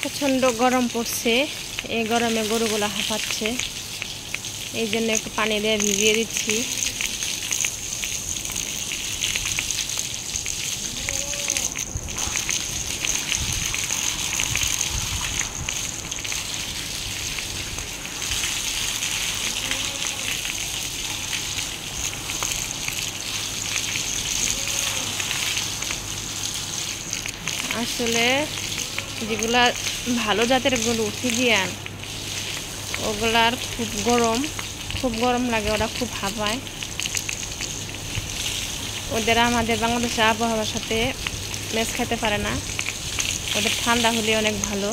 প্রচণ্ড গরম পড়ছে। এই গরমে গরুগুলো হাঁপাচ্ছে, এই জন্য একটু পানি দিয়ে ভিজিয়ে দিচ্ছি। আসলে যেগুলা ভালো জাতের গরু ফিজিয়ান, ওগুলার খুব গরম লাগে, ওরা খুব হাঁপায়। ওদের আমাদের বাংলাদেশের আবহাওয়ার সাথে ম্যাচ খেতে পারে না, ওদের ঠান্ডা হলে অনেক ভালো।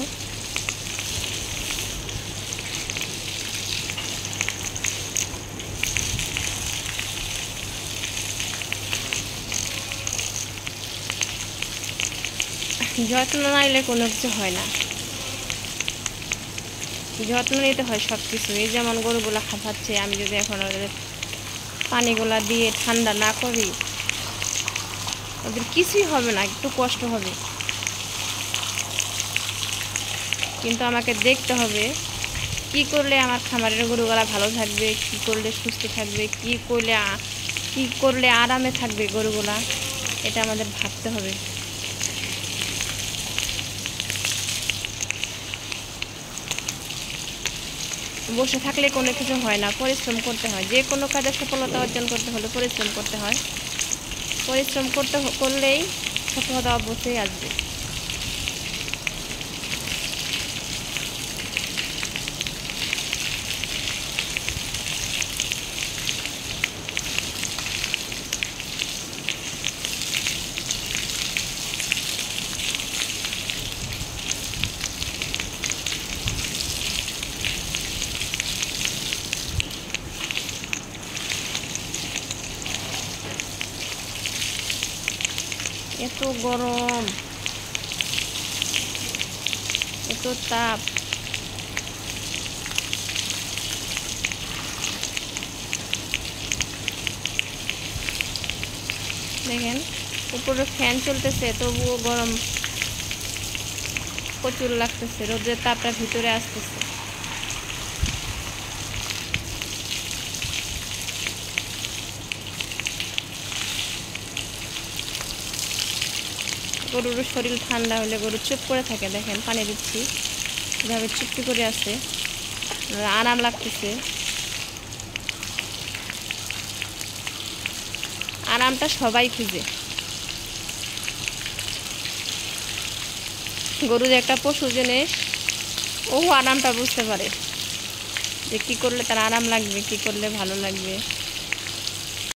যত্ন না নিলে কোনো কিছু হয় না, যত্ন নিতে হয় সব কিছু। এই যেমন গরুগুলা হাঁপাচ্ছে, আমি যদি এখন ওদের পানিগুলা দিয়ে ঠান্ডা না করি, ওদের কিছুই হবে না, একটু কষ্ট হবে। কিন্তু আমাকে দেখতে হবে কি করলে আমার খামারের গরুগুলা ভালো থাকবে, কি করলে সুস্থ থাকবে, কি করলে আরামে থাকবে গরুগুলা, এটা আমাদের ভাবতে হবে। বসে থাকলে কোনো কিছু হয় না, পরিশ্রম করতে হয়। যে কোনো কাজে সফলতা অর্জন করতে হলে পরিশ্রম করতে হয়। পরিশ্রম করলেই সফলতা অবশ্যই আসবে। এত গরম, এত তাপ, দেখেন উপরে ফ্যান চলতেছে তবুও গরম প্রচুর লাগতেছে, রোদের তাপটা ভিতরে আসতেছে। গরুর শরীর ঠান্ডা হলে গরু চুপ করে থাকে, দেখেন পানি দিচ্ছি এভাবে চুপটি করে আছে, আরাম লাগতেছে। আরামটা সবাই খুঁজে। গরু যে একটা পশু জিনিস, ও আরামটা বুঝতে পারে যে কি করলে তার আরাম লাগবে, কি করলে ভালো লাগবে।